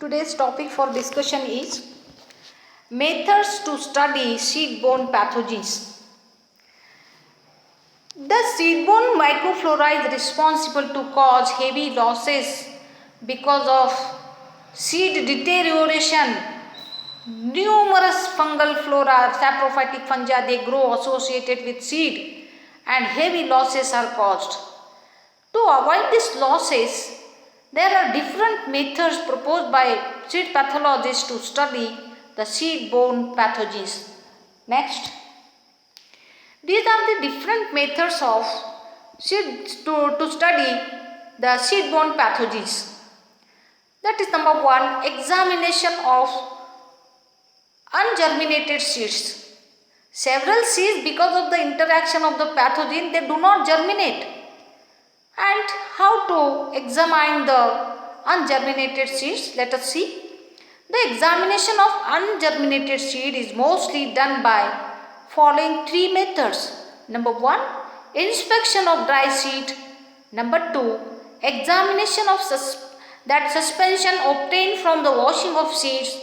Today's topic for discussion is methods to study seed-borne pathogens. The seed-borne microflora is responsible to cause heavy losses because of seed deterioration. Numerous fungal flora, saprophytic fungi, they grow associated with seed and heavy losses are caused. To avoid these losses, there are different methods proposed by seed pathologists to study the seed-borne pathogens. Next, these are the different methods of to study the seed-borne pathogens. That is number one, examination of ungerminated seeds. Several seeds, because of the interaction of the pathogen, they do not germinate. And how to examine the ungerminated seeds? Let us see. The examination of ungerminated seed is mostly done by following three methods. Number one, inspection of dry seed. Number two, examination of suspension obtained from the washing of seeds.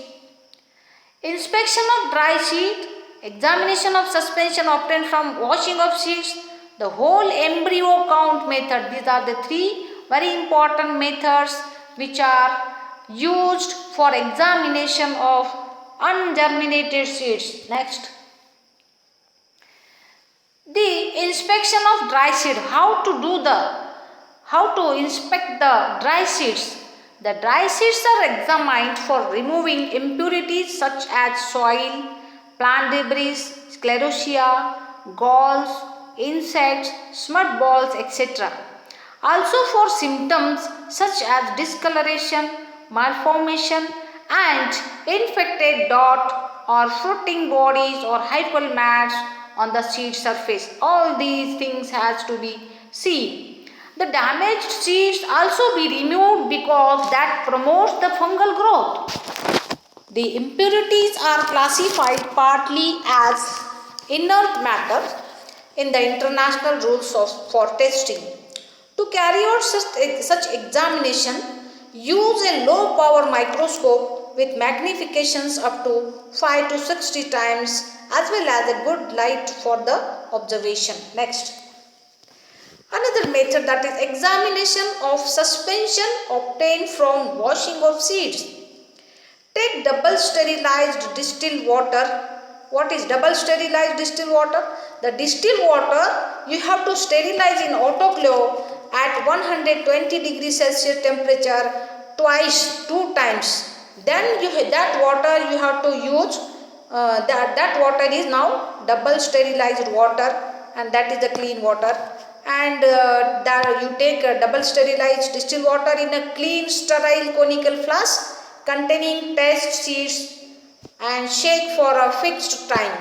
Inspection of dry seed, examination of suspension obtained from washing of seeds, the whole embryo count method. These are the three very important methods which are used for examination of ungerminated seeds. Next, the inspection of dry seed. How to inspect the dry seeds? The dry seeds are examined for removing impurities such as soil, plant debris, sclerotia, galls, insects, smut balls, etc. Also for symptoms such as discoloration, malformation and infected dot or fruiting bodies or hyphal mats on the seed surface. All these things has to be seen. The damaged seeds also be removed because that promotes the fungal growth. The impurities are classified partly as inert matter in the international rules for testing. To carry out such examination, use a low power microscope with magnifications up to 5 to 60 times as well as a good light for the observation. Next, another method, that is examination of suspension obtained from washing of seeds. Take double sterilized distilled water. What is double sterilized distilled water? The distilled water you have to sterilize in autoclave at 120 degrees Celsius temperature two times. Then that water you have to use. That water is now double sterilized water, and that is the clean water. And you take a double sterilized distilled water in a clean sterile conical flask containing test seeds and shake for a fixed time.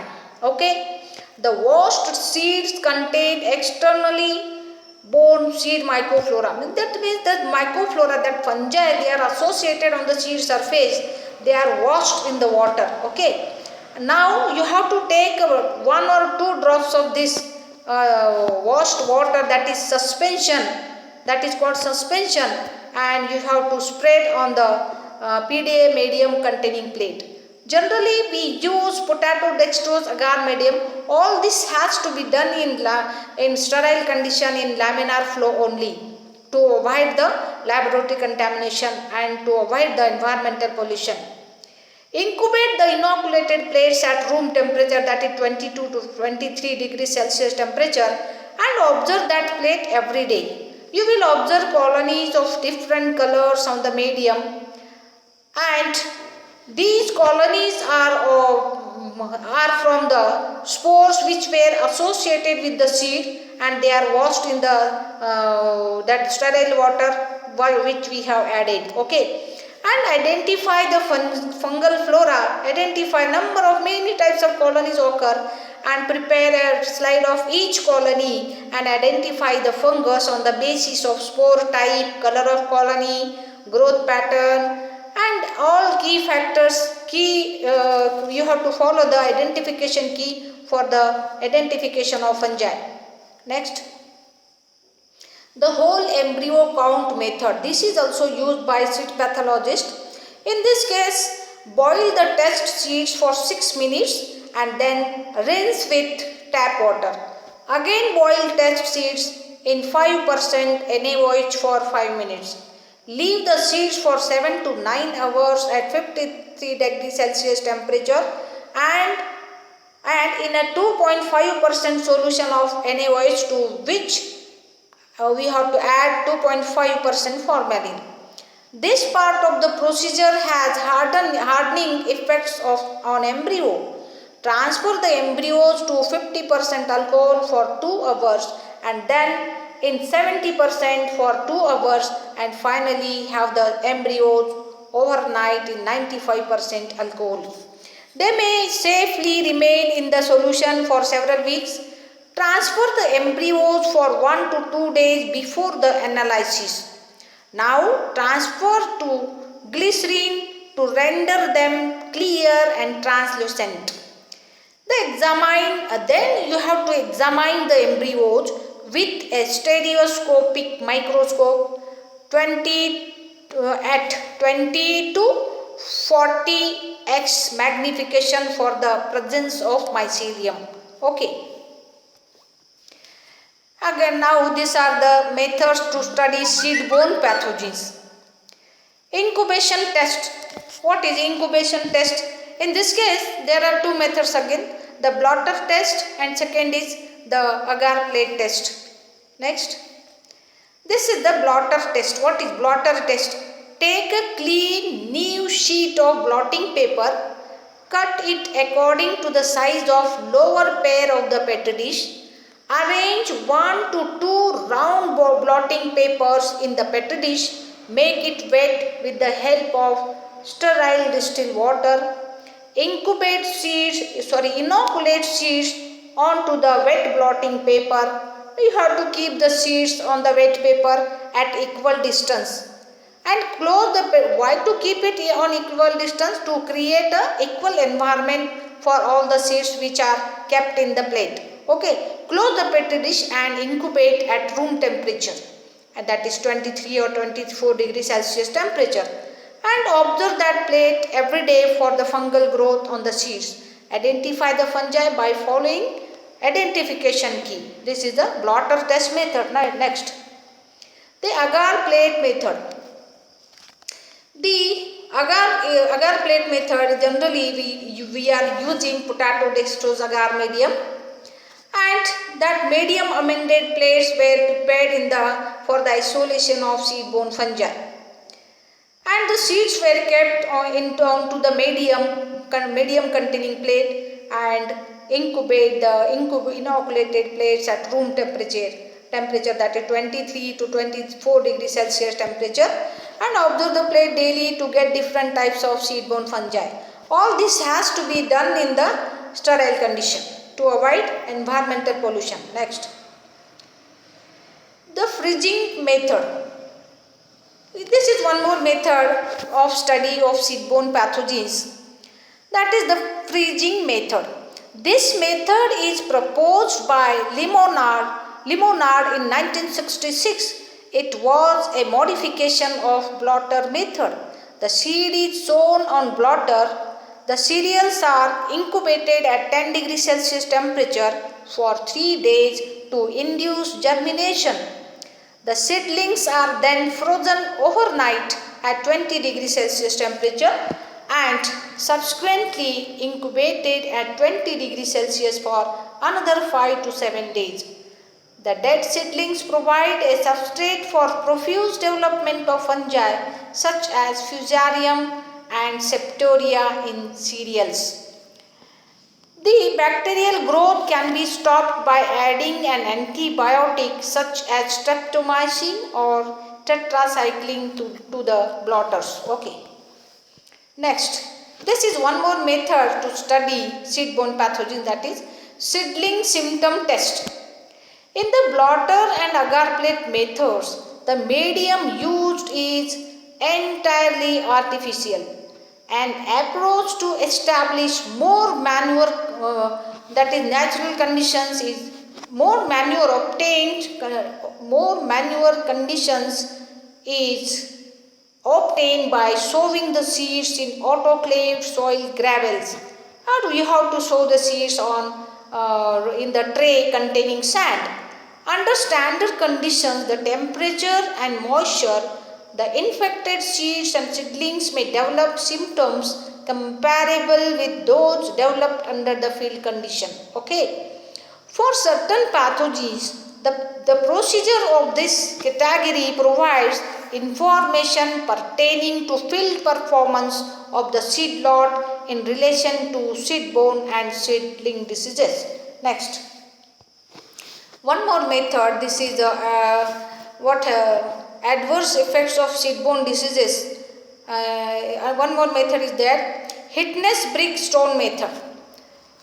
Okay. The washed seeds contain externally borne seed microflora. That means that microflora, that fungi, they are associated on the seed surface. They are washed in the water. Okay. Now you have to take 1 or 2 drops of this washed water, that is suspension, that is called suspension, and you have to spread on the PDA medium containing plate. Generally we use potato dextrose agar medium. All this has to be done in sterile condition in laminar flow only to avoid the laboratory contamination and to avoid the environmental pollution. Incubate the inoculated plates at room temperature, that is 22 to 23 degrees Celsius temperature, and observe that plate every day. You will observe colonies of different colors on the medium, and these colonies are from the spores which were associated with the seed, and they are washed in the that sterile water which we have added. Okay. And identify the fungal flora, identify number of many types of colonies occur, and prepare a slide of each colony and identify the fungus on the basis of spore type, color of colony, growth pattern, and all key factors. You have to follow the identification key for the identification of fungi. Next, the whole embryo count method. This is also used by seed pathologists. In this case, boil the test seeds for 6 minutes and then rinse with tap water. Again boil test seeds in 5% NaOH for 5 minutes. Leave the seeds for 7 to 9 hours at 53 degrees Celsius temperature and in a 2.5% solution of NaOH, to which we have to add 2.5% formalin. This part of the procedure has hardening effects on embryo. Transfer the embryos to 50% alcohol for 2 hours and then in 70% for 2 hours, and finally have the embryos overnight in 95% alcohol. They may safely remain in the solution for several weeks. Transfer the embryos for 1 to 2 days before the analysis. Now transfer to glycerin to render them clear and translucent. Then you have to examine the embryos with a stereoscopic microscope at 20 to 40x magnification for the presence of mycelium. Okay. Again, now these are the methods to study seed-borne pathogens. Incubation test. What is incubation test? In this case, there are two methods again. The blotter test and second is the agar plate test. Next. This is the blotter test. What is blotter test? Take a clean new sheet of blotting paper. Cut it according to the size of lower pair of the petri dish. Arrange 1 to 2 round blotting papers in the petri dish. Make it wet with the help of sterile distilled water. Inoculate seeds onto the wet blotting paper. You have to keep the seeds on the wet paper at equal distance. And close the paper. Why to keep it on equal distance? To create an equal environment for all the seeds which are kept in the plate. Okay. Close the petri dish and incubate at room temperature, and that is 23 or 24 degrees Celsius temperature, and observe that plate every day for the fungal growth on the seeds. Identify the fungi by following identification key. This is the blotter test method. Next, the agar plate method. The agar plate method, generally we are using potato dextrose agar medium, and that medium amended plates were prepared for the isolation of seed-borne fungi, and the seeds were kept onto the medium containing plate and incubate the inoculated plates at room temperature, that is 23 to 24 degrees Celsius temperature, and observe the plate daily to get different types of seed-borne fungi. All this has to be done in the sterile condition to avoid environmental pollution. Next, the freezing method. This is one more method of study of seed-borne pathogens, that is the freezing method. This method is proposed by Lemonard in 1966. It was a modification of blotter method. The seed is sown on blotter. The cereals are incubated at 10 degrees Celsius temperature for 3 days to induce germination. The seedlings are then frozen overnight at 20 degrees Celsius temperature and subsequently incubated at 20 degrees Celsius for another 5 to 7 days. The dead seedlings provide a substrate for profuse development of fungi such as Fusarium and Septoria in cereals. The bacterial growth can be stopped by adding an antibiotic such as streptomycin or tetracycline to the blotters. Okay. Next, this is one more method to study seed-borne pathogens, that is seedling symptom test. In the blotter and agar plate methods, the medium used is entirely artificial. An approach to establish more manure, that is natural conditions, is more manure conditions is obtained by sowing the seeds in autoclaved soil gravels. How do you have to sow the seeds on in the tray containing sand? Under standard conditions, the temperature and moisture, the infected seeds and seedlings may develop symptoms comparable with those developed under the field condition. Okay. For certain pathogens, the procedure of this category provides information pertaining to field performance of the seed lot in relation to seed-borne and seedling diseases. Next, one more method. This is what adverse effects of seed-borne diseases. One more method is there, Hitness brick stone method.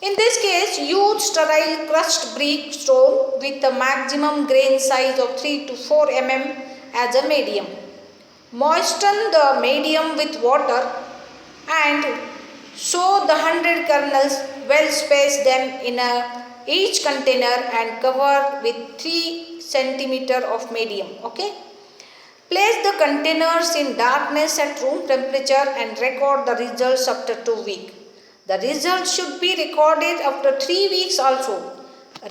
In this case, use sterile crushed brick stone with a maximum grain size of 3 to 4 mm as a medium. Moisten the medium with water and sow the 100 kernels, well space them in each container and cover with 3 cm of medium. Okay. Place the containers in darkness at room temperature and record the results after 2 weeks. The results should be recorded after 3 weeks also.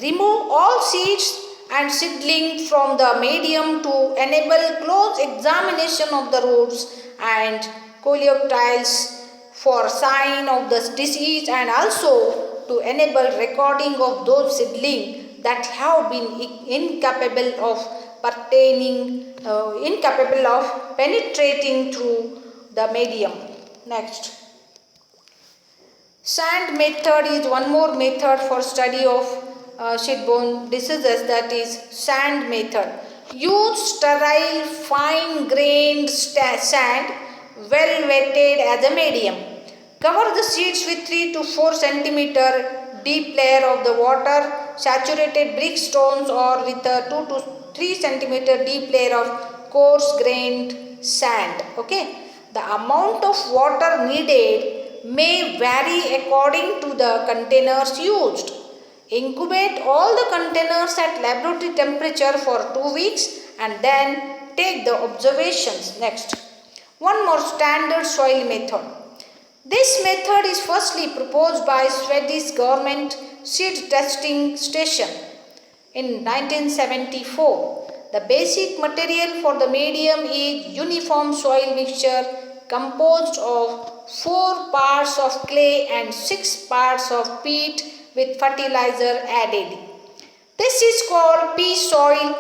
Remove all seeds and seedling from the medium to enable close examination of the roots and coleoptiles for sign of the disease, and also to enable recording of those seedlings that have been incapable of penetrating through the medium. Next, sand method is one more method for study of seed-borne diseases, that is sand method. Use sterile fine-grained sand, well wetted as a medium. Cover the seeds with 3 to 4 cm deep layer of the water saturated brick stones, or with a 2 to 3 cm deep layer of coarse grained sand. Okay. The amount of water needed may vary according to the containers used. Incubate all the containers at laboratory temperature for 2 weeks and then take the observations. Next, one more standard soil method. This method is firstly proposed by Swedish government seed testing station in 1974. The basic material for the medium is uniform soil mixture composed of 4 parts of clay and 6 parts of peat with fertilizer added. This is called pea soil,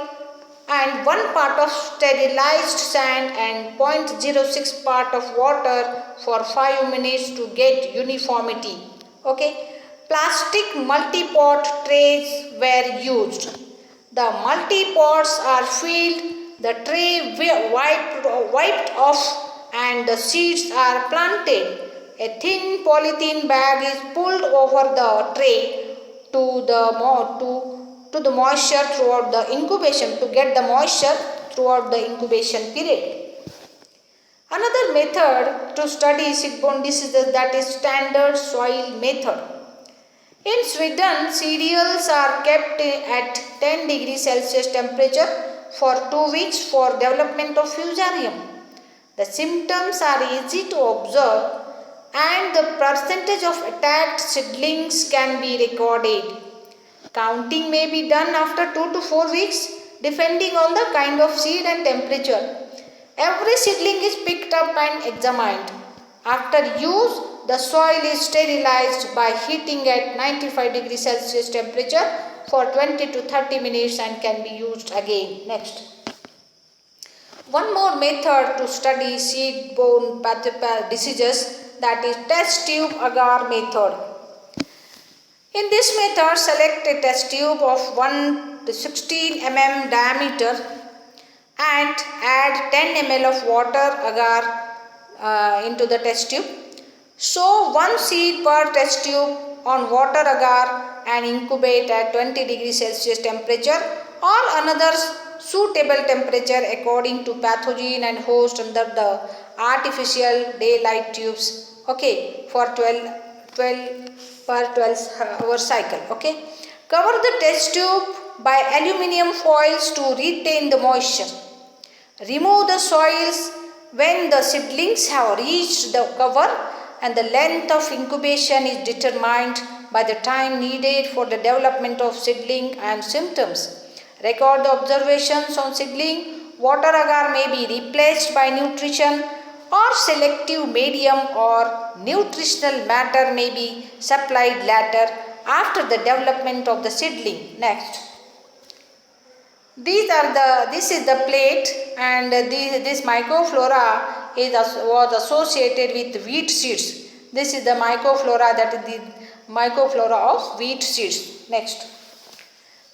and 1 part of sterilized sand and 0.06 part of water for 5 minutes to get uniformity. Okay. Plastic multi-pot trays were used. The multi-pots are filled, the tray wiped off, and the seeds are planted. A thin polythene bag is pulled over the tray to the moisture throughout the incubation, to get the moisture throughout the incubation period. Another method to study seed-borne diseases, that is standard soil method. In Sweden, cereals are kept at 10 degrees Celsius temperature for 2 weeks for development of fusarium. The symptoms are easy to observe and the percentage of attacked seedlings can be recorded. Counting may be done after 2 to 4 weeks depending on the kind of seed and temperature. Every seedling is picked up and examined. After use, the soil is sterilized by heating at 95 degrees Celsius temperature for 20 to 30 minutes and can be used again. Next, one more method to study seed-borne diseases, that is test tube agar method. In this method, select a test tube of 1 to 16 mm diameter and add 10 ml of water agar into the test tube. Sow 1 seed per test tube on water agar and incubate at 20 degrees Celsius temperature or another suitable temperature according to pathogen and host under the artificial daylight tubes. Okay, for 12 per 12-hour cycle. Okay, cover the test tube by aluminium foils to retain the moisture. Remove the soils when the seedlings have reached the cover, and the length of incubation is determined by the time needed for the development of seedling and symptoms. Record the observations on seedling. Water agar may be replaced by nutrition or selective medium, or nutritional matter may be supplied later after the development of the seedling. Next. This is the plate, and this mycoflora was associated with wheat seeds. This is the mycoflora, that is the mycoflora of wheat seeds. Next.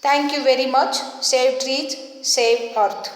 Thank you very much. Save trees, save earth.